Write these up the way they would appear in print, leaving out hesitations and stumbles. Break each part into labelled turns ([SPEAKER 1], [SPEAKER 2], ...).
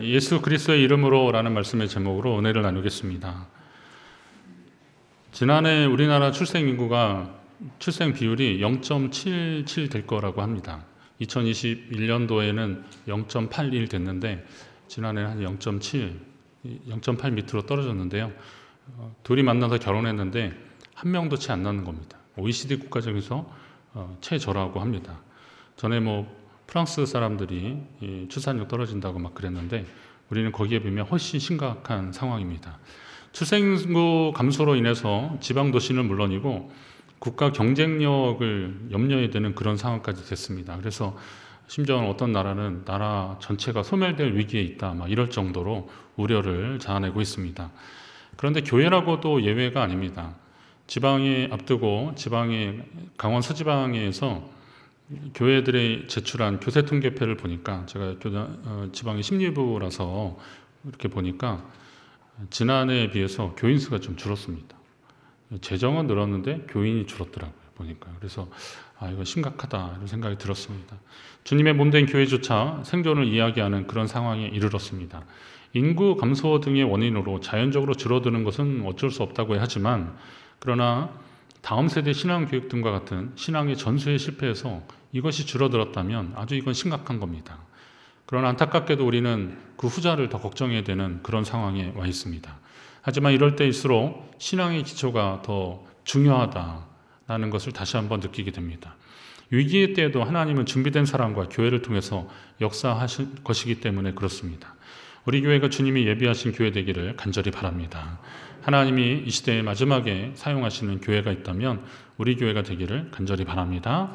[SPEAKER 1] 예수 그리스도의 이름으로라는 말씀의 제목으로 은혜를 나누겠습니다. 지난해 우리나라 출생 비율이 0.77 될 거라고 합니다. 2021년도에는 0.81 됐는데 지난해 한 0.8 밑으로 떨어졌는데요. 둘이 만나서 결혼했는데 한 명도 채 안 낳는 겁니다. OECD 국가 중에서 최저라고 합니다. 전에 프랑스 사람들이 출산율 떨어진다고 막 그랬는데 우리는 거기에 비하면 훨씬 심각한 상황입니다. 출생인구 감소로 인해서 지방 도시는 물론이고 국가 경쟁력을 염려해야 되는 그런 상황까지 됐습니다. 그래서 심지어 어떤 나라는 나라 전체가 소멸될 위기에 있다 막 이럴 정도로 우려를 자아내고 있습니다. 그런데 교회라고도 예외가 아닙니다. 지방에 앞두고 지방의 강원 서지방에서 교회들이 제출한 교세 통계표를 보니까 제가 지방의 심리부라서 이렇게 보니까 지난해에 비해서 교인 수가 좀 줄었습니다. 재정은 늘었는데 교인이 줄었더라고요. 보니까. 그래서 이거 심각하다 이런 생각이 들었습니다. 주님의 몸된 교회조차 생존을 이야기하는 그런 상황에 이르렀습니다. 인구 감소 등의 원인으로 자연적으로 줄어드는 것은 어쩔 수 없다고 하지만 그러나 다음 세대 신앙교육 등과 같은 신앙의 전수에 실패해서 이것이 줄어들었다면 아주 이건 심각한 겁니다. 그러나 안타깝게도 우리는 그 후자를 더 걱정해야 되는 그런 상황에 와 있습니다. 하지만 이럴 때일수록 신앙의 기초가 더 중요하다는 것을 다시 한번 느끼게 됩니다. 위기의 때에도 하나님은 준비된 사람과 교회를 통해서 역사하실 것이기 때문에 그렇습니다. 우리 교회가 주님이 예비하신 교회 되기를 간절히 바랍니다. 하나님이 이 시대의 마지막에 사용하시는 교회가 있다면 우리 교회가 되기를 간절히 바랍니다.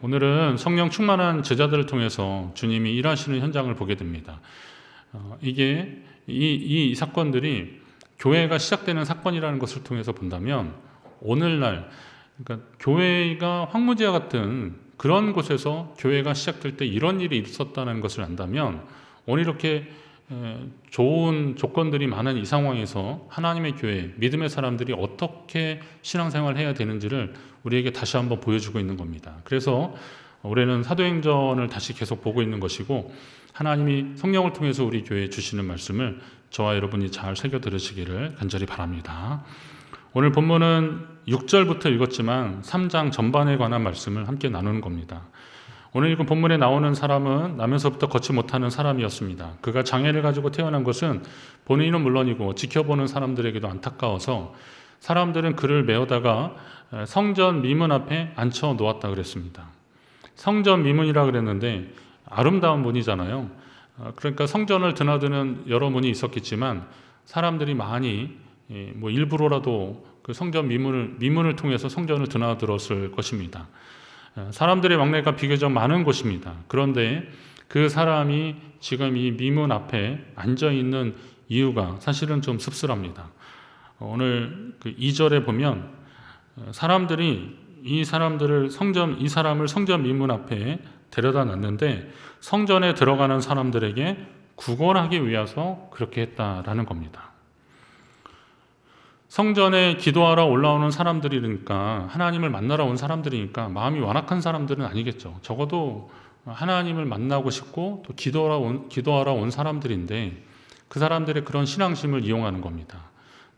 [SPEAKER 1] 오늘은 성령 충만한 제자들을 통해서 주님이 일하시는 현장을 보게 됩니다. 이게 이 사건들이 교회가 시작되는 사건이라는 것을 통해서 본다면 오늘날 그러니까 교회가 황무지와 같은 그런 곳에서 교회가 시작될 때 이런 일이 있었다는 것을 안다면 오늘 이렇게 좋은 조건들이 많은 이 상황에서 하나님의 교회, 믿음의 사람들이 어떻게 신앙생활을 해야 되는지를 우리에게 다시 한번 보여주고 있는 겁니다. 그래서 올해는 사도행전을 다시 계속 보고 있는 것이고 하나님이 성령을 통해서 우리 교회에 주시는 말씀을 저와 여러분이 잘 새겨 들으시기를 간절히 바랍니다. 오늘 본문은 6절부터 읽었지만 3장 전반에 관한 말씀을 함께 나누는 겁니다. 오늘 읽은 본문에 나오는 사람은 나면서부터 걷지 못하는 사람이었습니다. 그가 장애를 가지고 태어난 것은 본인은 물론이고 지켜보는 사람들에게도 안타까워서 사람들은 그를 메어다가 성전 미문 앞에 앉혀 놓았다 그랬습니다. 성전 미문이라 그랬는데 아름다운 문이잖아요. 그러니까 성전을 드나드는 여러 문이 있었겠지만 사람들이 많이 일부러라도 그 성전 미문을 통해서 성전을 드나들었을 것입니다. 사람들의 왕래가 비교적 많은 곳입니다. 그런데 그 사람이 지금 이 미문 앞에 앉아 있는 이유가 사실은 좀 씁쓸합니다. 오늘 그 2절에 보면 사람들이 이 사람을 성전 미문 앞에 데려다 놨는데 성전에 들어가는 사람들에게 구걸하기 위해서 그렇게 했다라는 겁니다. 성전에 기도하러 올라오는 사람들이니까 하나님을 만나러 온 사람들이니까 마음이 완악한 사람들은 아니겠죠. 적어도 하나님을 만나고 싶고 또 기도하러 온 사람들인데 그 사람들의 그런 신앙심을 이용하는 겁니다.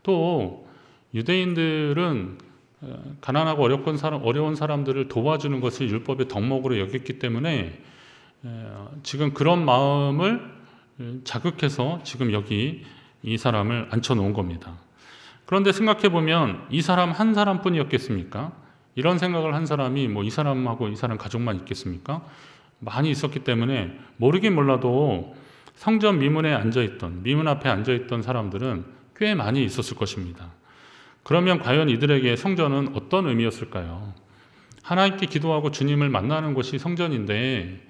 [SPEAKER 1] 또 유대인들은 가난하고 어려운 사람들을 도와주는 것을 율법의 덕목으로 여겼기 때문에 지금 그런 마음을 자극해서 지금 여기 이 사람을 앉혀놓은 겁니다. 그런데 생각해보면 이 사람 한 사람뿐이었겠습니까? 이런 생각을 한 사람이 이 사람하고 이 사람 가족만 있겠습니까? 많이 있었기 때문에 모르긴 몰라도 성전 미문 앞에 앉아있던 사람들은 꽤 많이 있었을 것입니다. 그러면 과연 이들에게 성전은 어떤 의미였을까요? 하나님께 기도하고 주님을 만나는 곳이 성전인데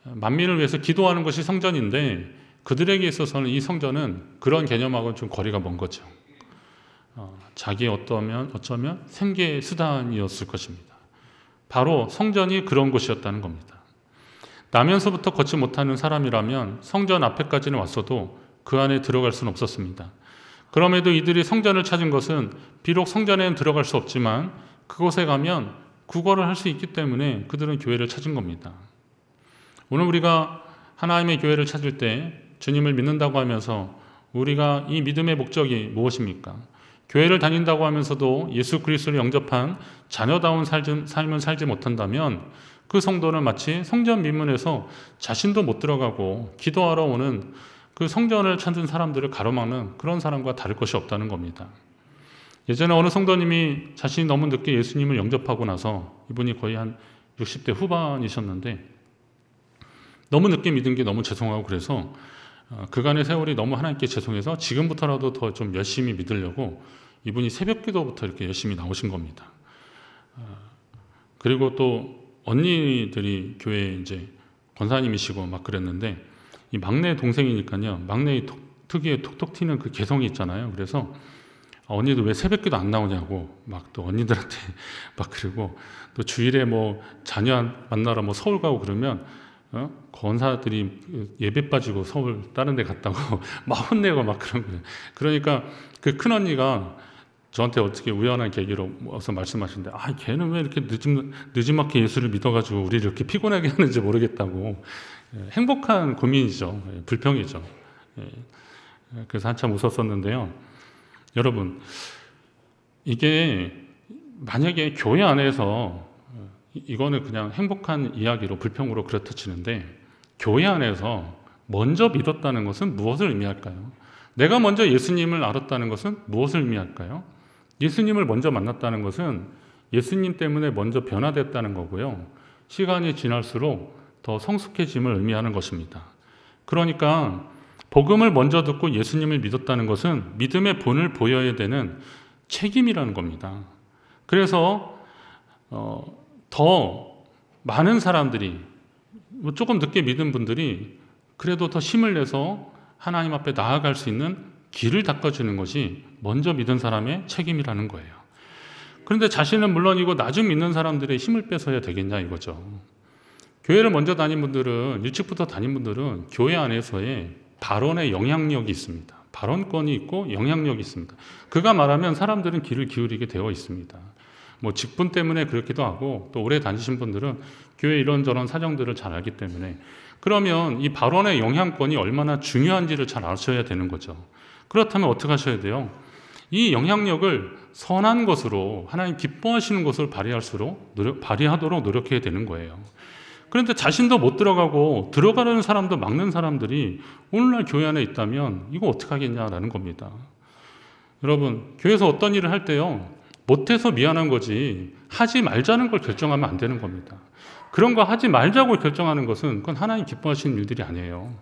[SPEAKER 1] 만민을 위해서 기도하는 것이 성전인데 그들에게 있어서는 이 성전은 그런 개념하고는 좀 거리가 먼 거죠. 자기의 어쩌면 생계의 수단이었을 것입니다. 바로 성전이 그런 곳이었다는 겁니다. 나면서부터 걷지 못하는 사람이라면 성전 앞에까지는 왔어도 그 안에 들어갈 수는 없었습니다. 그럼에도 이들이 성전을 찾은 것은 비록 성전에는 들어갈 수 없지만 그곳에 가면 구걸을 할 수 있기 때문에 그들은 교회를 찾은 겁니다. 오늘 우리가 하나님의 교회를 찾을 때 주님을 믿는다고 하면서 우리가 이 믿음의 목적이 무엇입니까? 교회를 다닌다고 하면서도 예수 그리스도를 영접한 자녀다운 삶을 살지 못한다면 그 성도는 마치 성전 민문에서 자신도 못 들어가고 기도하러 오는 그 성전을 찾은 사람들을 가로막는 그런 사람과 다를 것이 없다는 겁니다. 예전에 어느 성도님이 자신이 너무 늦게 예수님을 영접하고 나서, 이분이 거의 한 60대 후반이셨는데 너무 늦게 믿은 게 너무 죄송하고, 그래서 그간의 세월이 너무 하나님께 죄송해서 지금부터라도 더 좀 열심히 믿으려고 이분이 새벽 기도부터 이렇게 열심히 나오신 겁니다. 그리고 또 언니들이 교회에 이제 권사님이시고 막 그랬는데, 이 막내 동생이니까요, 막내의 특유의 톡톡 튀는 그 개성이 있잖아요. 그래서 언니도 왜 새벽기도 안 나오냐고 막 또 언니들한테 막 그러고, 또 주일에 뭐 자녀 만나러 뭐 서울 가고 그러면 권사들이 예배 빠지고 서울 다른 데 갔다고 막 혼내고 막 그런 거예요. 그러니까 그 큰 언니가 저한테 어떻게 우연한 계기로 와서 말씀하시는데, 걔는 왜 이렇게 늦지막히 예수를 믿어가지고 우리를 이렇게 피곤하게 하는지 모르겠다고. 행복한 고민이죠. 불평이죠. 그래서 한참 웃었었는데요. 여러분, 이게 만약에 교회 안에서, 이거는 그냥 행복한 이야기로 불평으로 그렇다 치는데, 교회 안에서 먼저 믿었다는 것은 무엇을 의미할까요? 내가 먼저 예수님을 알았다는 것은 무엇을 의미할까요? 예수님을 먼저 만났다는 것은 예수님 때문에 먼저 변화됐다는 거고요. 시간이 지날수록 더 성숙해짐을 의미하는 것입니다. 그러니까 복음을 먼저 듣고 예수님을 믿었다는 것은 믿음의 본을 보여야 되는 책임이라는 겁니다. 그래서 더 많은 사람들이, 조금 늦게 믿은 분들이 그래도 더 힘을 내서 하나님 앞에 나아갈 수 있는 길을 닦아주는 것이 먼저 믿은 사람의 책임이라는 거예요. 그런데 자신은 물론이고 나중 믿는 사람들의 힘을 뺏어야 되겠냐 이거죠. 교회를 먼저 다닌 분들은, 일찍부터 다닌 분들은 교회 안에서의 발언의 영향력이 있습니다. 발언권이 있고 영향력이 있습니다. 그가 말하면 사람들은 귀를 기울이게 되어 있습니다. 뭐 직분 때문에 그렇기도 하고, 또 오래 다니신 분들은 교회 이런저런 사정들을 잘 알기 때문에, 그러면 이 발언의 영향권이 얼마나 중요한지를 잘 아셔야 되는 거죠. 그렇다면 어떻게 하셔야 돼요? 이 영향력을 선한 것으로, 하나님 기뻐하시는 것을 발휘하도록 노력해야 되는 거예요. 그런데 자신도 못 들어가고 들어가려는 사람도 막는 사람들이 오늘날 교회 안에 있다면 이거 어떻게 하겠냐라는 겁니다. 여러분, 교회에서 어떤 일을 할 때요, 못해서 미안한 거지 하지 말자는 걸 결정하면 안 되는 겁니다. 그런 거 하지 말자고 결정하는 것은 그건 하나님 기뻐하시는 일들이 아니에요.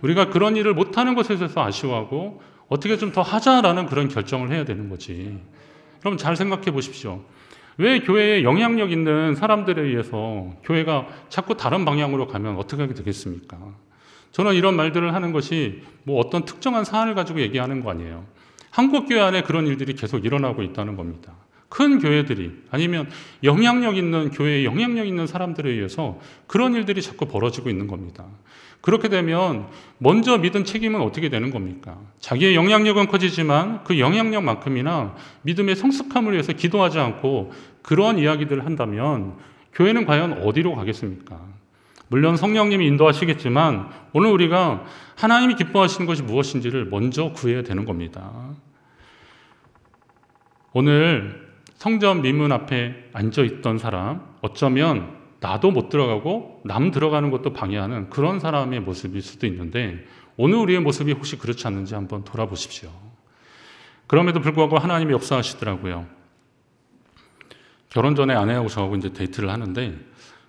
[SPEAKER 1] 우리가 그런 일을 못하는 것에 대해서 아쉬워하고 어떻게 좀 더 하자라는 그런 결정을 해야 되는 거지. 그럼 잘 생각해 보십시오. 왜 교회에 영향력 있는 사람들에 의해서 교회가 자꾸 다른 방향으로 가면 어떻게 하게 되겠습니까? 저는 이런 말들을 하는 것이 뭐 어떤 특정한 사안을 가지고 얘기하는 거 아니에요. 한국 교회 안에 그런 일들이 계속 일어나고 있다는 겁니다. 큰 교회들이, 아니면 영향력 있는 교회에 영향력 있는 사람들에 의해서 그런 일들이 자꾸 벌어지고 있는 겁니다. 그렇게 되면 먼저 믿은 책임은 어떻게 되는 겁니까? 자기의 영향력은 커지지만 그 영향력만큼이나 믿음의 성숙함을 위해서 기도하지 않고 그런 이야기들을 한다면 교회는 과연 어디로 가겠습니까? 물론 성령님이 인도하시겠지만 오늘 우리가 하나님이 기뻐하시는 것이 무엇인지를 먼저 구해야 되는 겁니다. 오늘 성전 미문 앞에 앉아있던 사람, 어쩌면 나도 못 들어가고 남 들어가는 것도 방해하는 그런 사람의 모습일 수도 있는데, 오늘 우리의 모습이 혹시 그렇지 않는지 한번 돌아보십시오. 그럼에도 불구하고 하나님이 역사하시더라고요. 결혼 전에 아내하고 저하고 이제 데이트를 하는데,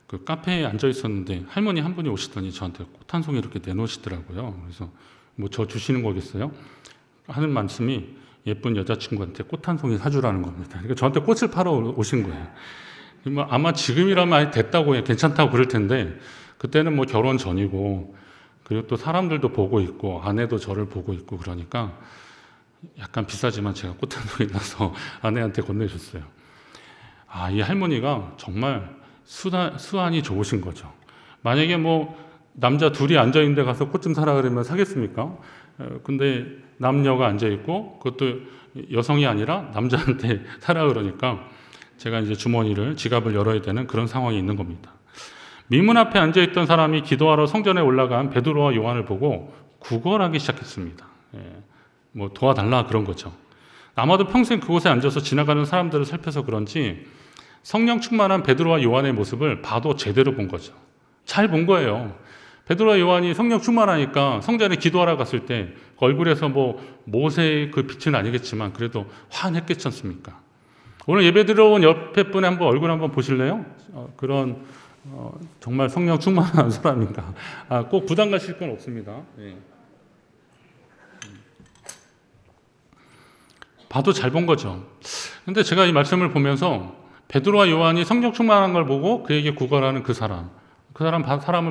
[SPEAKER 1] 그 카페에 앉아 있었는데 할머니 한 분이 오시더니 저한테 꽃 한 송이 이렇게 내놓으시더라고요. 그래서 뭐 저 주시는 거겠어요? 하는 말씀이 예쁜 여자친구한테 꽃 한 송이 사주라는 겁니다. 그러니까 저한테 꽃을 팔아 오신 거예요. 아마 지금이라면 됐다고, 괜찮다고 그럴 텐데, 그때는 뭐 결혼 전이고, 그리고 또 사람들도 보고 있고, 아내도 저를 보고 있고, 그러니까 약간 비싸지만 제가 꽃 한 송이 나서 아내한테 건네줬어요. 이 할머니가 정말 수완이 좋으신 거죠. 만약에 뭐 남자 둘이 앉아있는 데 가서 꽃 좀 사라 그러면 사겠습니까? 근데 남녀가 앉아있고, 그것도 여성이 아니라 남자한테 사라 그러니까 제가 이제 지갑을 열어야 되는 그런 상황이 있는 겁니다. 미문 앞에 앉아있던 사람이 기도하러 성전에 올라간 베드로와 요한을 보고 구걸하기 시작했습니다. 뭐 도와달라 그런 거죠. 아마도 평생 그곳에 앉아서 지나가는 사람들을 살펴서 그런지 성령 충만한 베드로와 요한의 모습을 봐도 제대로 본 거죠. 잘 본 거예요. 베드로와 요한이 성령 충만하니까 성전에 기도하러 갔을 때 얼굴에서 뭐 모세의 그 빛은 아니겠지만 그래도 환했겠지 않습니까? 오늘 예배 들어온 옆에 분의 한번 얼굴 한번 보실래요? 그런 정말 성령 충만한 사람입니다. 꼭 부담 가실 건 없습니다. 예. 봐도 잘 본 거죠. 근데 제가 이 말씀을 보면서 베드로와 요한이 성령 충만한 걸 보고 그에게 구걸하는 그 사람을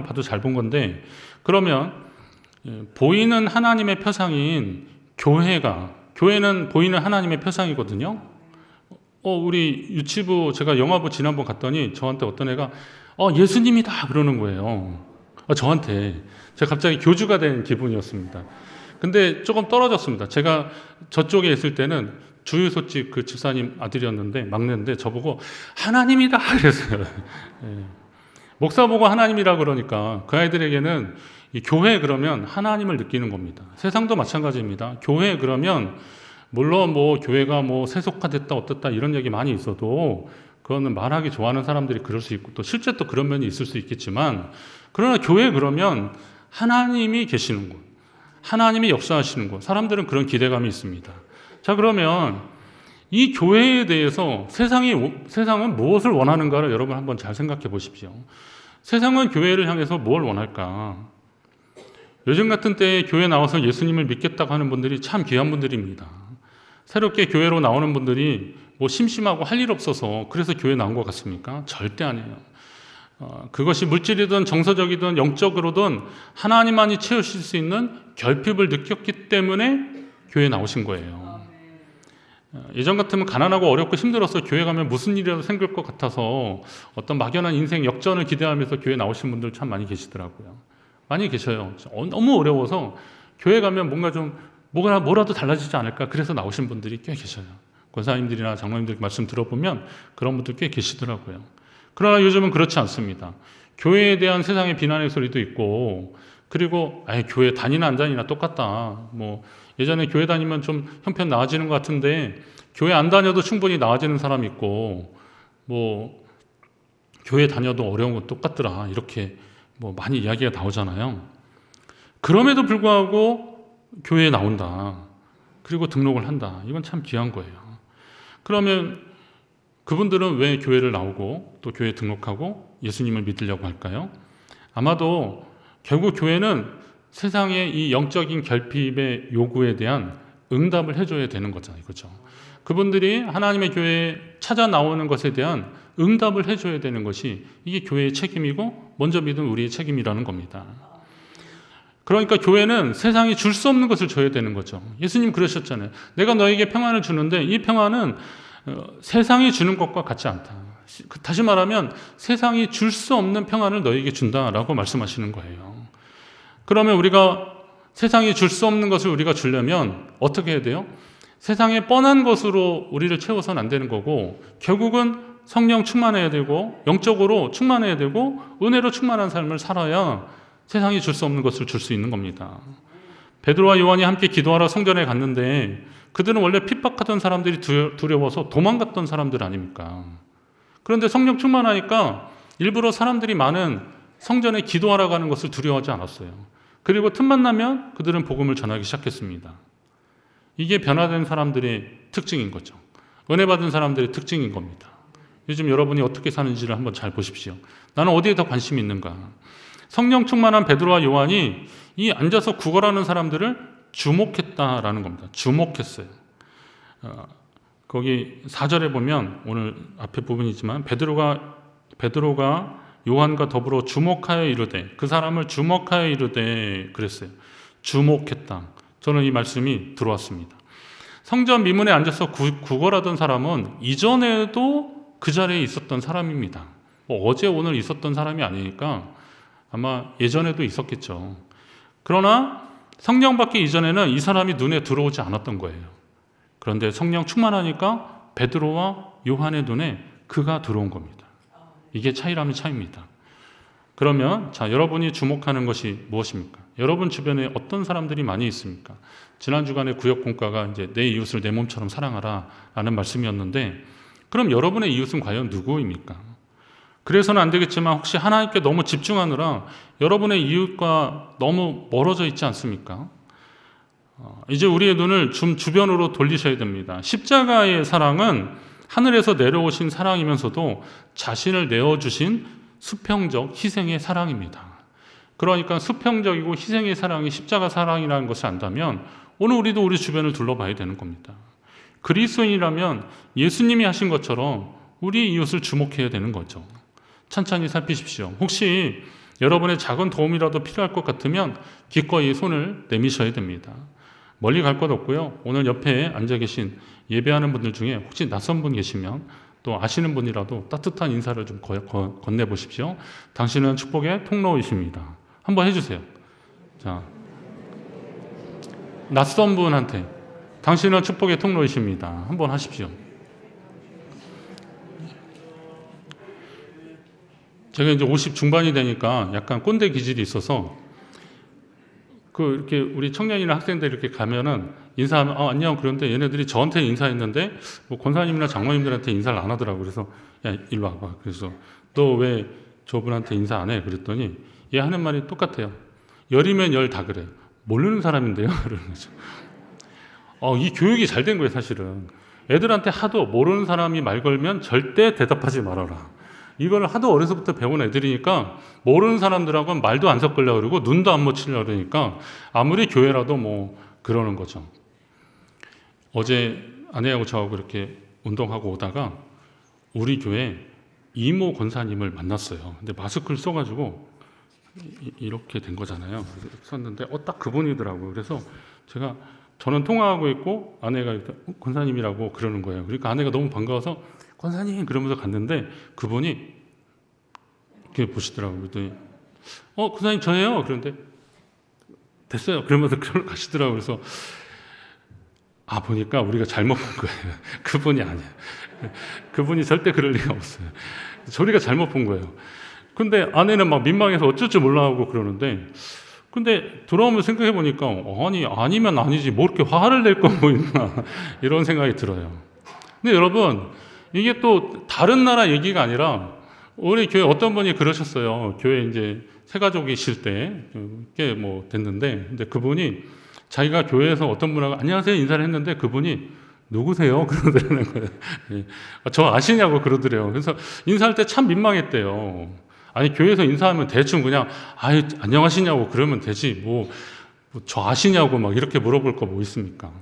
[SPEAKER 1] 봐도 잘 본 건데, 그러면 보이는 하나님의 표상인 교회는 보이는 하나님의 표상이거든요. 우리 유치부 제가 영화부 지난번 갔더니 저한테 어떤 애가 예수님이다 그러는 거예요. 저한테. 제가 갑자기 교주가 된 기분이었습니다. 근데 조금 떨어졌습니다. 제가 저쪽에 있을 때는 주유소집 그 집사님 아들이었는데, 막내인데 저보고 하나님이다 그랬어요. 예. 목사 보고 하나님이라 그러니까 그 아이들에게는 이 교회 그러면 하나님을 느끼는 겁니다. 세상도 마찬가지입니다. 교회 그러면 물론 뭐 교회가 뭐 세속화됐다 어떻다 이런 얘기 많이 있어도 그거는 말하기 좋아하는 사람들이 그럴 수 있고 또 실제 또 그런 면이 있을 수 있겠지만, 그러나 교회 그러면 하나님이 계시는 곳, 하나님이 역사하시는 곳, 사람들은 그런 기대감이 있습니다. 자, 그러면 이 교회에 대해서 세상은 무엇을 원하는가를 여러분 한번 잘 생각해 보십시오. 세상은 교회를 향해서 뭘 원할까? 요즘 같은 때에 교회 나와서 예수님을 믿겠다고 하는 분들이 참 귀한 분들입니다. 새롭게 교회로 나오는 분들이 뭐 심심하고 할 일 없어서 그래서 교회 나온 것 같습니까? 절대 아니에요. 그것이 물질이든 정서적이든 영적으로든 하나님만이 채우실 수 있는 결핍을 느꼈기 때문에 교회에 나오신 거예요. 예전 같으면 가난하고 어렵고 힘들어서 교회 가면 무슨 일이라도 생길 것 같아서 어떤 막연한 인생 역전을 기대하면서 교회 나오신 분들 참 많이 계시더라고요. 많이 계셔요. 너무 어려워서 교회 가면 뭐라도 달라지지 않을까 그래서 나오신 분들이 꽤 계셔요. 권사님들이나 장로님들 말씀 들어보면 그런 분들 꽤 계시더라고요. 그러나 요즘은 그렇지 않습니다. 교회에 대한 세상의 비난의 소리도 있고, 그리고 교회 다니나 안 다니나 똑같다. 뭐 예전에 교회 다니면 좀 형편 나아지는 것 같은데 교회 안 다녀도 충분히 나아지는 사람이 있고, 뭐 교회 다녀도 어려운 건 똑같더라. 이렇게 뭐 많이 이야기가 나오잖아요. 그럼에도 불구하고 교회에 나온다. 그리고 등록을 한다. 이건 참 귀한 거예요. 그러면 그분들은 왜 교회를 나오고 또 교회에 등록하고 예수님을 믿으려고 할까요? 아마도 결국 교회는 세상의 이 영적인 결핍의 요구에 대한 응답을 해줘야 되는 거잖아요. 그렇죠? 그분들이 하나님의 교회에 찾아 나오는 것에 대한 응답을 해줘야 되는 것이 이게 교회의 책임이고 먼저 믿은 우리의 책임이라는 겁니다. 그러니까 교회는 세상이 줄 수 없는 것을 줘야 되는 거죠. 예수님 그러셨잖아요. 내가 너에게 평안을 주는데 이 평안은 세상이 주는 것과 같지 않다. 다시 말하면 세상이 줄 수 없는 평안을 너에게 준다라고 말씀하시는 거예요. 그러면 우리가 세상이 줄 수 없는 것을 우리가 주려면 어떻게 해야 돼요? 세상의 뻔한 것으로 우리를 채워서는 안 되는 거고, 결국은 성령 충만해야 되고 영적으로 충만해야 되고 은혜로 충만한 삶을 살아야 세상이 줄 수 없는 것을 줄 수 있는 겁니다. 베드로와 요한이 함께 기도하러 성전에 갔는데 그들은 원래 핍박하던 사람들이 두려워서 도망갔던 사람들 아닙니까? 그런데 성령 충만하니까 일부러 사람들이 많은 성전에 기도하러 가는 것을 두려워하지 않았어요. 그리고 틈만 나면 그들은 복음을 전하기 시작했습니다. 이게 변화된 사람들의 특징인 거죠. 은혜 받은 사람들의 특징인 겁니다. 요즘 여러분이 어떻게 사는지를 한번 잘 보십시오. 나는 어디에 더 관심이 있는가? 성령 충만한 베드로와 요한이 이 앉아서 구걸하는 사람들을 주목했다라는 겁니다. 주목했어요. 거기 4절에 보면 오늘 앞에 부분이지만 베드로가 요한과 더불어 주목하여 이르되, 그 사람을 주목하여 이르되 그랬어요. 주목했다. 저는 이 말씀이 들어왔습니다. 성전 미문에 앉아서 구걸하던 사람은 이전에도 그 자리에 있었던 사람입니다. 어제 오늘 있었던 사람이 아니니까 아마 예전에도 있었겠죠. 그러나 성령 받기 이전에는 이 사람이 눈에 들어오지 않았던 거예요. 그런데 성령 충만하니까 베드로와 요한의 눈에 그가 들어온 겁니다. 이게 차이라면 차이입니다. 그러면 여러분이 주목하는 것이 무엇입니까? 여러분 주변에 어떤 사람들이 많이 있습니까? 지난 주간에 구역 공과가 이제 내 이웃을 내 몸처럼 사랑하라라는 말씀이었는데, 그럼 여러분의 이웃은 과연 누구입니까? 그래서는 안 되겠지만 혹시 하나님께 너무 집중하느라 여러분의 이웃과 너무 멀어져 있지 않습니까? 이제 우리의 눈을 좀 주변으로 돌리셔야 됩니다. 십자가의 사랑은 하늘에서 내려오신 사랑이면서도 자신을 내어주신 수평적 희생의 사랑입니다. 그러니까 수평적이고 희생의 사랑이 십자가 사랑이라는 것을 안다면 오늘 우리도 우리 주변을 둘러봐야 되는 겁니다. 그리스도인이라면 예수님이 하신 것처럼 우리 이웃을 주목해야 되는 거죠. 천천히 살피십시오. 혹시 여러분의 작은 도움이라도 필요할 것 같으면 기꺼이 손을 내미셔야 됩니다. 멀리 갈 것 없고요. 오늘 옆에 앉아 계신 예배하는 분들 중에 혹시 낯선 분 계시면 또 아시는 분이라도 따뜻한 인사를 좀 건네보십시오. 당신은 축복의 통로이십니다. 한번 해주세요. 자, 낯선 분한테 당신은 축복의 통로이십니다. 한번 하십시오. 제가 이제 50 중반이 되니까 약간 꼰대 기질이 있어서 이렇게 우리 청년이나 학생들 이렇게 가면은 인사하면 안녕, 그런데 얘네들이 저한테 인사했는데 뭐 권사님이나 장로님들한테 인사를 안 하더라고. 그래서 야 일로 와봐. 그래서 너 왜 저분한테 인사 안 해? 그랬더니 얘 하는 말이 똑같아요. 열이면 열 다 그래. 모르는 사람인데요. 그러는 거죠. 이 교육이 잘 된 거예요, 사실은. 애들한테 하도 모르는 사람이 말 걸면 절대 대답하지 말아라. 이걸 하도 어려서부터 배운 애들이니까 모르는 사람들하고는 말도 안 섞으려고 그러고 눈도 안 맞추려고 그러니까 아무리 교회라도 뭐 그러는 거죠. 어제 아내하고 저하고 이렇게 운동하고 오다가 우리 교회 이모 권사님을 만났어요. 근데 마스크를 써가지고 이렇게 된 거잖아요. 썼는데 딱 그분이더라고요. 그래서 저는 통화하고 있고 아내가 권사님이라고 그러는 거예요. 그러니까 아내가 너무 반가워서 권사님 그러면서 갔는데 그분이 이렇게 보시더라고요. 그랬더니 권사님 저예요. 그런데 됐어요. 그러면서 그걸로 가시더라고요. 그래서 보니까 우리가 잘못 본 거예요. 그분이 아니에요. 그분이 절대 그럴 리가 없어요. 저희가 잘못 본 거예요. 근데 아내는 막 민망해서 어쩔 줄 몰라 하고 그러는데, 근데 돌아오면 생각해 보니까 아니면 아니지 뭐 이렇게 화를 낼 건 뭐 있나 이런 생각이 들어요. 근데 여러분, 이게 또 다른 나라 얘기가 아니라 우리 교회 어떤 분이 그러셨어요. 교회 이제 새 가족이실 때 꽤 뭐 됐는데, 근데 그분이 자기가 교회에서 어떤 분하고 안녕하세요 인사를 했는데 그분이 누구세요? 그러더라는 거예요. 저 아시냐고 그러더래요. 그래서 인사할 때 참 민망했대요. 아니 교회에서 인사하면 대충 그냥 안녕하시냐고 그러면 되지 뭐 저 아시냐고 막 이렇게 물어볼 거 뭐 있습니까?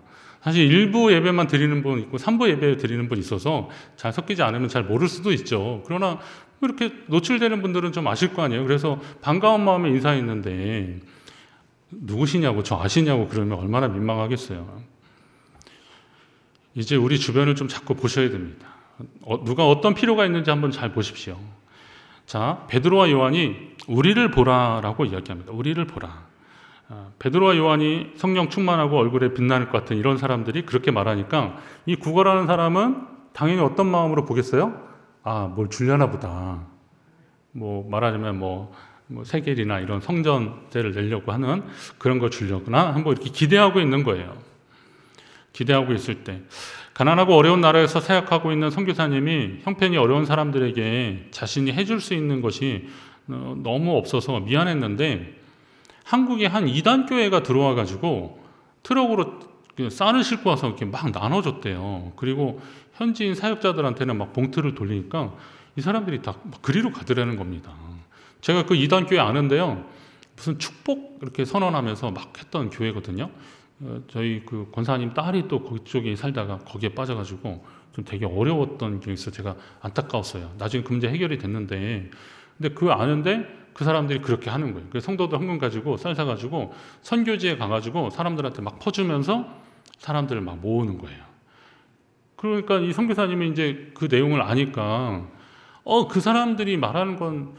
[SPEAKER 1] 사실 일부 예배만 드리는 분 있고 3부 예배 드리는 분 있어서 잘 섞이지 않으면 잘 모를 수도 있죠. 그러나 이렇게 노출되는 분들은 좀 아실 거 아니에요. 그래서 반가운 마음에 인사했는데 누구시냐고 저 아시냐고 그러면 얼마나 민망하겠어요. 이제 우리 주변을 좀 자꾸 보셔야 됩니다. 누가 어떤 필요가 있는지 한번 잘 보십시오. 자, 베드로와 요한이 우리를 보라라고 이야기합니다. 우리를 보라. 베드로와 요한이 성령 충만하고 얼굴에 빛나는 것 같은 이런 사람들이 그렇게 말하니까 이 구걸하는 사람은 당연히 어떤 마음으로 보겠어요? 뭘 주려나 보다. 뭐 말하자면 뭐 세겔이나 이런 성전제를 내려고 하는 그런 걸 주려구나 한번 이렇게 기대하고 있는 거예요. 기대하고 있을 때 가난하고 어려운 나라에서 사역하고 있는 선교사님이 형편이 어려운 사람들에게 자신이 해줄 수 있는 것이 너무 없어서 미안했는데 한국에 한 이단 교회가 들어와 가지고 트럭으로 쌀을 싣고 와서 이렇게 막 나눠줬대요. 그리고 현지인 사역자들한테는 막 봉투를 돌리니까 이 사람들이 다 그리로 가더라는 겁니다. 제가 그 이단 교회 아는데요. 무슨 축복 이렇게 선언하면서 막 했던 교회거든요. 저희 그 권사님 딸이 또 그쪽에 살다가 거기에 빠져가지고 좀 되게 어려웠던 기억이 있어서 제가 안타까웠어요. 나중에 그 문제 해결이 됐는데, 근데 그 아는데 그 사람들이 그렇게 하는 거예요. 그래서 성도들 헌금 가지고 쌀 사가지고 선교지에 가가지고 사람들한테 막 퍼주면서 사람들을 막 모으는 거예요. 그러니까 이 선교사님이 이제 그 내용을 아니까 그 사람들이 말하는 건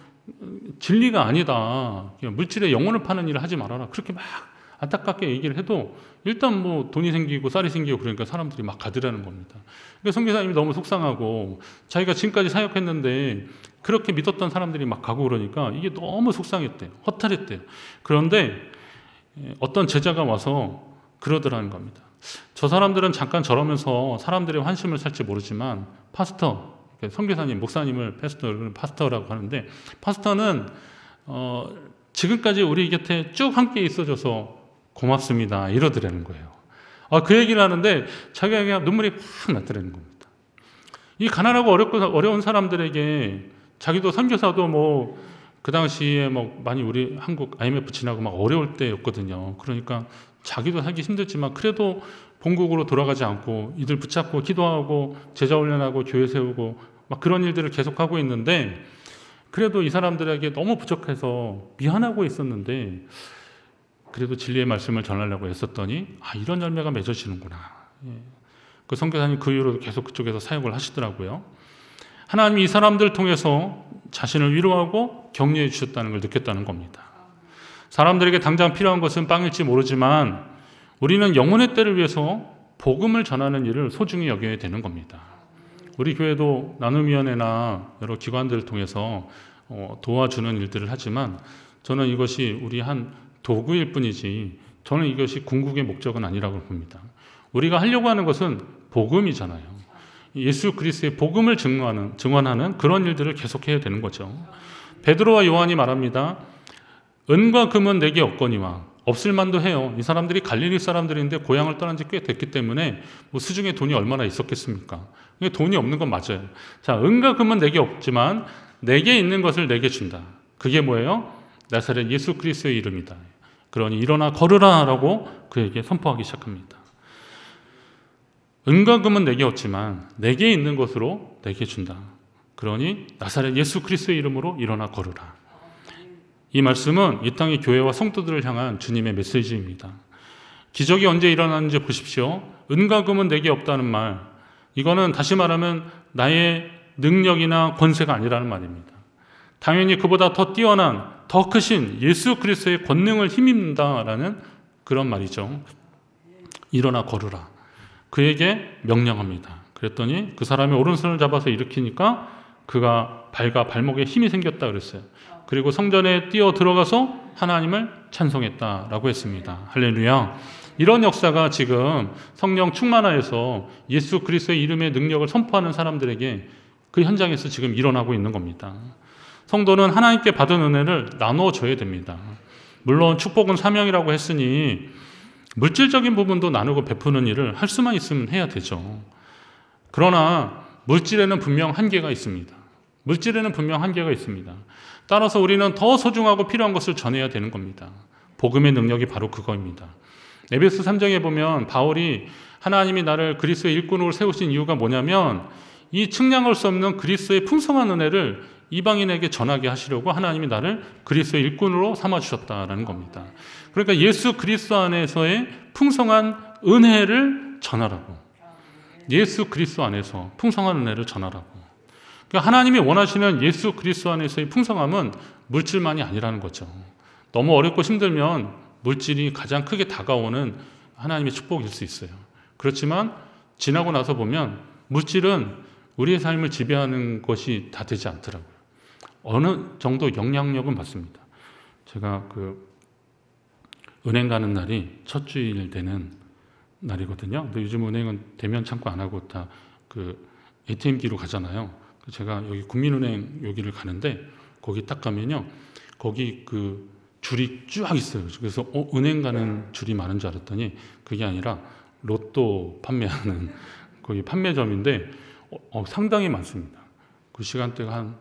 [SPEAKER 1] 진리가 아니다. 물질의 영혼을 파는 일을 하지 말아라. 그렇게 막 안타깝게 얘기를 해도 일단 뭐 돈이 생기고 쌀이 생기고 그러니까 사람들이 막 가더라는 겁니다. 그러니까 선교사님이 너무 속상하고 자기가 지금까지 사역했는데 그렇게 믿었던 사람들이 막 가고 그러니까 이게 너무 속상했대요. 허탈했대요. 그런데 어떤 제자가 와서 그러더라는 겁니다. 저 사람들은 잠깐 저러면서 사람들의 환심을 살지 모르지만 파스터, 선교사님, 목사님을 파스터라고 하는데, 파스터는 지금까지 우리 곁에 쭉 함께 있어줘서 고맙습니다 이러더라는 거예요. 그 얘기를 하는데 자기가 그냥 눈물이 팍 났더라는 겁니다. 이 가난하고 어려운 사람들에게 자기도 선교사도 뭐 그 당시에 뭐 많이 우리 한국 IMF 지나고 막 어려울 때였거든요. 그러니까 자기도 살기 힘들지만 그래도 본국으로 돌아가지 않고 이들 붙잡고 기도하고 제자 훈련하고 교회 세우고 막 그런 일들을 계속하고 있는데, 그래도 이 사람들에게 너무 부족해서 미안하고 있었는데 그래도 진리의 말씀을 전하려고 했었더니 이런 열매가 맺어지는구나. 그 선교사님 그 이후로 계속 그쪽에서 사역을 하시더라고요. 하나님이 이 사람들을 통해서 자신을 위로하고 격려해 주셨다는 걸 느꼈다는 겁니다. 사람들에게 당장 필요한 것은 빵일지 모르지만 우리는 영혼의 때를 위해서 복음을 전하는 일을 소중히 여겨야 되는 겁니다. 우리 교회도 나눔위원회나 여러 기관들을 통해서 도와주는 일들을 하지만 저는 이것이 우리 한 도구일 뿐이지 저는 이것이 궁극의 목적은 아니라고 봅니다. 우리가 하려고 하는 것은 복음이잖아요. 예수 그리스도의 복음을 증언하는 그런 일들을 계속해야 되는 거죠. 베드로와 요한이 말합니다. 은과 금은 내게 없거니와, 없을 만도 해요. 이 사람들이 갈릴리 사람들인데 고향을 떠난 지 꽤 됐기 때문에 뭐 수중에 돈이 얼마나 있었겠습니까? 돈이 없는 건 맞아요. 자, 은과 금은 내게 없지만 내게 있는 것을 내게 준다. 그게 뭐예요? 나사렛 예수 그리스도의 이름이다. 그러니 일어나 걸으라 라고 그에게 선포하기 시작합니다. 은과 금은 내게 없지만 내게 있는 것으로 내게 준다. 그러니 나사렛 예수 그리스도의 이름으로 일어나 걸으라. 이 말씀은 이 땅의 교회와 성도들을 향한 주님의 메시지입니다. 기적이 언제 일어나는지 보십시오. 은과 금은 내게 없다는 말, 이거는 다시 말하면 나의 능력이나 권세가 아니라는 말입니다. 당연히 그보다 더 뛰어난, 더 크신 예수 그리스도의 권능을 힘입는다라는 그런 말이죠. 일어나 걸으라. 그에게 명령합니다. 그랬더니 그 사람이 오른손을 잡아서 일으키니까 그가 발과 발목에 힘이 생겼다 그랬어요. 그리고 성전에 뛰어 들어가서 하나님을 찬송했다라고 했습니다. 할렐루야. 이런 역사가 지금 성령 충만하여서 예수 그리스도의 이름의 능력을 선포하는 사람들에게 그 현장에서 지금 일어나고 있는 겁니다. 성도는 하나님께 받은 은혜를 나눠줘야 됩니다. 물론 축복은 사명이라고 했으니 물질적인 부분도 나누고 베푸는 일을 할 수만 있으면 해야 되죠. 그러나 물질에는 분명 한계가 있습니다. 물질에는 분명 한계가 있습니다. 따라서 우리는 더 소중하고 필요한 것을 전해야 되는 겁니다. 복음의 능력이 바로 그거입니다. 에베소 3장에 보면 바울이 하나님이 나를 그리스도의 일꾼으로 세우신 이유가 뭐냐면 이 측량할 수 없는 그리스도의 풍성한 은혜를 이방인에게 전하게 하시려고 하나님이 나를 그리스도의 일꾼으로 삼아주셨다라는 겁니다. 그러니까 예수 그리스도 안에서의 풍성한 은혜를 전하라고. 예수 그리스도 안에서 풍성한 은혜를 전하라고. 그러니까 하나님이 원하시는 예수 그리스도 안에서의 풍성함은 물질만이 아니라는 거죠. 너무 어렵고 힘들면 물질이 가장 크게 다가오는 하나님의 축복일 수 있어요. 그렇지만 지나고 나서 보면 물질은 우리의 삶을 지배하는 것이 다 되지 않더라고요. 어느 정도 영향력은 받습니다. 제가 은행 가는 날이 첫 주일 되는 날이거든요. 근데 요즘 은행은 대면 창구 안 하고 다 ATM기로 가잖아요. 제가 여기 국민은행 여기를 가는데 거기 딱 가면요, 거기 줄이 쫙 있어요. 그래서 은행 가는 줄이 많은 줄 알았더니 그게 아니라 로또 판매하는 거기 판매점인데 상당히 많습니다. 그 시간대가 한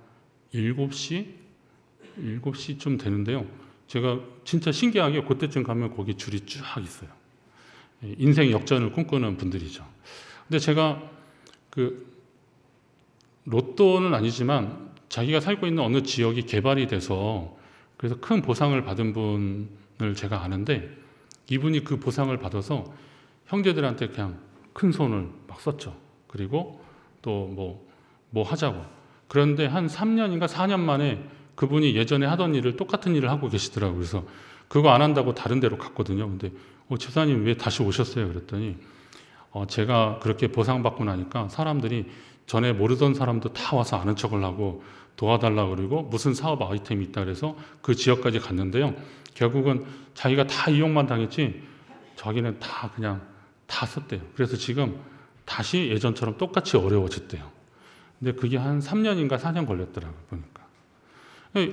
[SPEAKER 1] 7시쯤 되는데요. 제가 진짜 신기하게 그때쯤 가면 거기 줄이 쫙 있어요. 인생 역전을 꿈꾸는 분들이죠. 근데 제가 로또는 아니지만 자기가 살고 있는 어느 지역이 개발이 돼서 그래서 큰 보상을 받은 분을 제가 아는데, 이분이 그 보상을 받아서 형제들한테 그냥 큰 손을 막 썼죠. 그리고 또 뭐 하자고. 그런데 한 3년인가 4년 만에 그분이 예전에 하던 일을 똑같은 일을 하고 계시더라고요. 그래서 그거 안 한다고 다른 데로 갔거든요. 근데 집사님 왜 다시 오셨어요? 그랬더니 제가 그렇게 보상받고 나니까 사람들이 전에 모르던 사람도 다 와서 아는 척을 하고 도와달라고, 그리고 무슨 사업 아이템이 있다 그래서 그 지역까지 갔는데요. 결국은 자기가 다 이용만 당했지 자기는 다 그냥 다 썼대요. 그래서 지금 다시 예전처럼 똑같이 어려워졌대요. 근데 그게 한 3년인가 4년 걸렸더라고요, 보니까.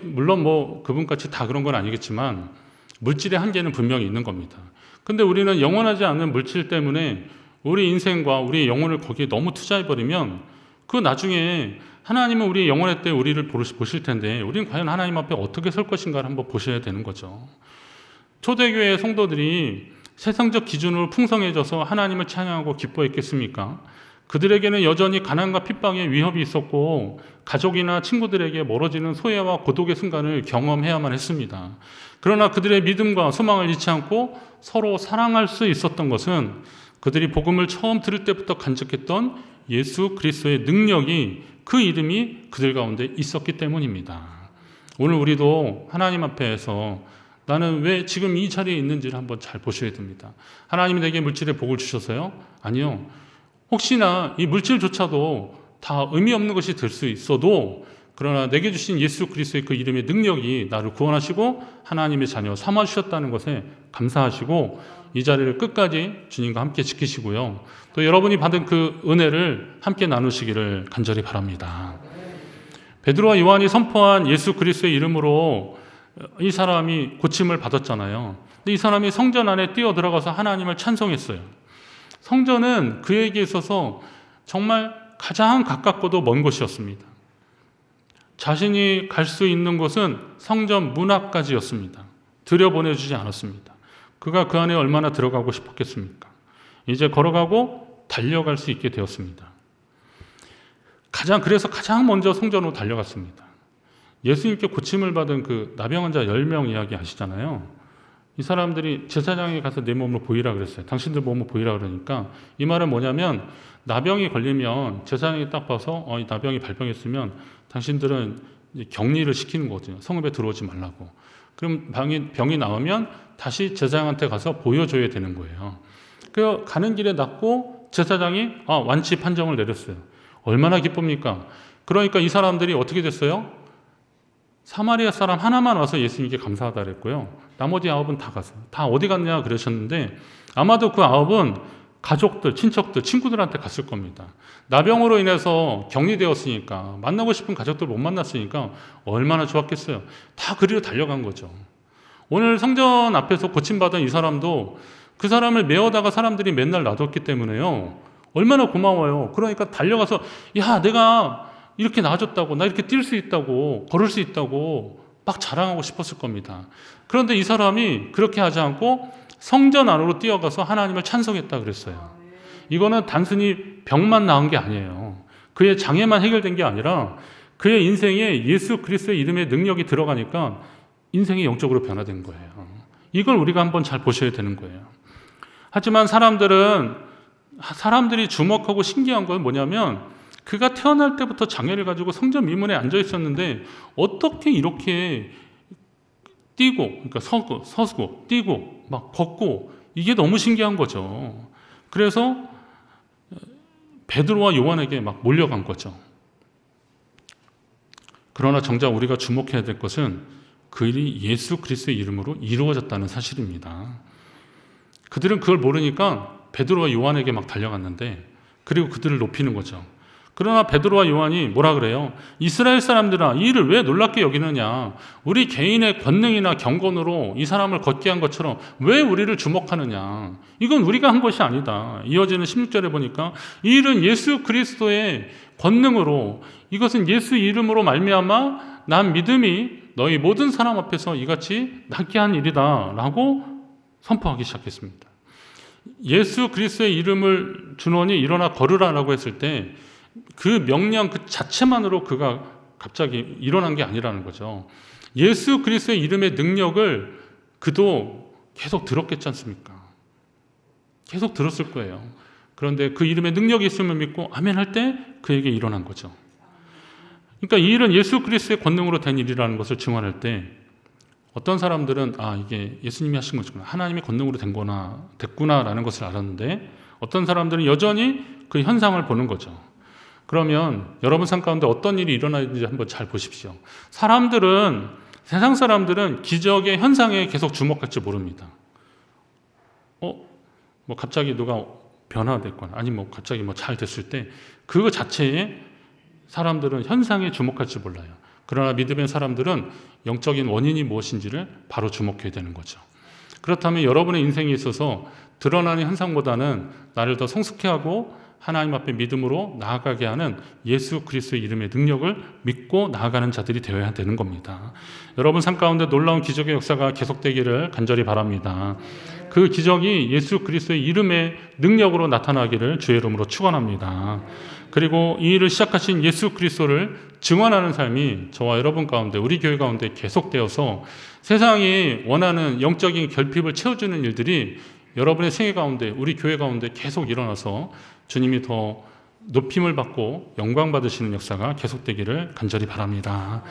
[SPEAKER 1] 물론 뭐 그분같이 다 그런 건 아니겠지만 물질의 한계는 분명히 있는 겁니다. 근데 우리는 영원하지 않는 물질 때문에 우리 인생과 우리의 영혼을 거기에 너무 투자해버리면 그 나중에 하나님은 우리의 영혼의 때 우리를 보실 텐데 우리는 과연 하나님 앞에 어떻게 설 것인가를 한번 보셔야 되는 거죠. 초대교회 성도들이 세상적 기준으로 풍성해져서 하나님을 찬양하고 기뻐했겠습니까? 그들에게는 여전히 가난과 핍박의 위협이 있었고 가족이나 친구들에게 멀어지는 소외와 고독의 순간을 경험해야만 했습니다. 그러나 그들의 믿음과 소망을 잃지 않고 서로 사랑할 수 있었던 것은 그들이 복음을 처음 들을 때부터 간직했던 예수 그리스도의 능력이, 그 이름이 그들 가운데 있었기 때문입니다. 오늘 우리도 하나님 앞에서 나는 왜 지금 이 자리에 있는지를 한번 잘 보셔야 됩니다. 하나님이 내게 물질의 복을 주셔서요? 아니요. 혹시나 이 물질조차도 다 의미 없는 것이 될 수 있어도 그러나 내게 주신 예수 그리스도의 그 이름의 능력이 나를 구원하시고 하나님의 자녀 삼아주셨다는 것에 감사하시고 이 자리를 끝까지 주님과 함께 지키시고요. 또 여러분이 받은 그 은혜를 함께 나누시기를 간절히 바랍니다. 베드로와 요한이 선포한 예수 그리스도의 이름으로 이 사람이 고침을 받았잖아요. 근데 이 사람이 성전 안에 뛰어 들어가서 하나님을 찬송했어요. 성전은 그에게 있어서 정말 가장 가깝고도 먼 곳이었습니다. 자신이 갈 수 있는 곳은 성전 문 앞까지였습니다. 들여보내주지 않았습니다. 그가 그 안에 얼마나 들어가고 싶었겠습니까? 이제 걸어가고 달려갈 수 있게 되었습니다. 그래서 가장 먼저 성전으로 달려갔습니다. 예수님께 고침을 받은 그 나병 환자 10명 이야기 아시잖아요. 이 사람들이 제사장에 가서 내 몸을 보이라 그랬어요. 당신들 몸을 보이라 그러니까 이 말은 뭐냐면 나병이 걸리면 제사장이 딱 봐서 이 나병이 발병했으면 당신들은 이제 격리를 시키는 거거든요. 성읍에 들어오지 말라고. 그럼 병이 나오면 다시 제사장한테 가서 보여줘야 되는 거예요. 그 가는 길에 낫고 제사장이 완치 판정을 내렸어요. 얼마나 기쁩니까? 그러니까 이 사람들이 어떻게 됐어요? 사마리아 사람 하나만 와서 예수님께 감사하다 그랬고요. 나머지 9은 다 갔어요. 다 어디 갔냐 그러셨는데 아마도 그 9은 가족들, 친척들, 친구들한테 갔을 겁니다. 나병으로 인해서 격리되었으니까 만나고 싶은 가족들 못 만났으니까 얼마나 좋았겠어요. 다 그리로 달려간 거죠. 오늘 성전 앞에서 고침받은 이 사람도 그 사람을 메어다가 사람들이 맨날 놔뒀기 때문에요. 얼마나 고마워요. 그러니까 달려가서 야 내가 이렇게 나아졌다고, 나 이렇게 뛸 수 있다고, 걸을 수 있다고 막 자랑하고 싶었을 겁니다. 그런데 이 사람이 그렇게 하지 않고 성전 안으로 뛰어가서 하나님을 찬송했다 그랬어요. 이거는 단순히 병만 나은 게 아니에요. 그의 장애만 해결된 게 아니라 그의 인생에 예수 그리스도의 이름의 능력이 들어가니까 인생이 영적으로 변화된 거예요. 이걸 우리가 한번 잘 보셔야 되는 거예요. 하지만 사람들이 주목하고 신기한 건 뭐냐면 그가 태어날 때부터 장애를 가지고 성전 미문에 앉아 있었는데 어떻게 이렇게 뛰고, 그러니까 서고, 뛰고, 막 걷고, 이게 너무 신기한 거죠. 그래서 베드로와 요한에게 막 몰려간 거죠. 그러나 정작 우리가 주목해야 될 것은 그 일이 예수 그리스도의 이름으로 이루어졌다는 사실입니다. 그들은 그걸 모르니까 베드로와 요한에게 막 달려갔는데, 그리고 그들을 높이는 거죠. 그러나 베드로와 요한이 뭐라 그래요? 이스라엘 사람들아, 이 일을 왜 놀랍게 여기느냐? 우리 개인의 권능이나 경건으로 이 사람을 걷게 한 것처럼 왜 우리를 주목하느냐? 이건 우리가 한 것이 아니다. 이어지는 16절에 보니까 이 일은 예수 그리스도의 권능으로, 이것은 예수 이름으로 말미암아 난 믿음이 너희 모든 사람 앞에서 이같이 낫게 한 일이다 라고 선포하기 시작했습니다. 예수 그리스도의 이름을 주노니 일어나 걸으라라고 했을 때 그 명령 그 자체만으로 그가 갑자기 일어난 게 아니라는 거죠. 예수 그리스도의 이름의 능력을 그도 계속 들었겠지 않습니까? 계속 들었을 거예요. 그런데 그 이름의 능력이 있음을 믿고 아멘 할 때 그에게 일어난 거죠. 그러니까 이 일은 예수 그리스도의 권능으로 된 일이라는 것을 증언할 때 어떤 사람들은 이게 예수님이 하신 것이구나, 하나님의 권능으로 됐구나라는 것을 알았는데 어떤 사람들은 여전히 그 현상을 보는 거죠. 그러면 여러분 삶 가운데 어떤 일이 일어나는지 한번 잘 보십시오. 사람들은 세상 사람들은 기적의 현상에 계속 주목할지 모릅니다. 뭐 갑자기 누가 변화됐거나 아니 뭐 갑자기 뭐 잘 됐을 때 그거 자체에 사람들은 현상에 주목할지 몰라요. 그러나 믿음의 사람들은 영적인 원인이 무엇인지를 바로 주목해야 되는 거죠. 그렇다면 여러분의 인생에 있어서 드러나는 현상보다는 나를 더 성숙해 하고 하나님 앞에 믿음으로 나아가게 하는 예수 그리스도의 이름의 능력을 믿고 나아가는 자들이 되어야 되는 겁니다. 여러분 삶 가운데 놀라운 기적의 역사가 계속되기를 간절히 바랍니다. 그 기적이 예수 그리스도의 이름의 능력으로 나타나기를 주의 이름으로 축원합니다. 그리고 이 일을 시작하신 예수 그리스도를 증언하는 삶이 저와 여러분 가운데 우리 교회 가운데 계속되어서 세상이 원하는 영적인 결핍을 채워주는 일들이 여러분의 생애 가운데 우리 교회 가운데 계속 일어나서 주님이 더 높임을 받고 영광 받으시는 역사가 계속되기를 간절히 바랍니다.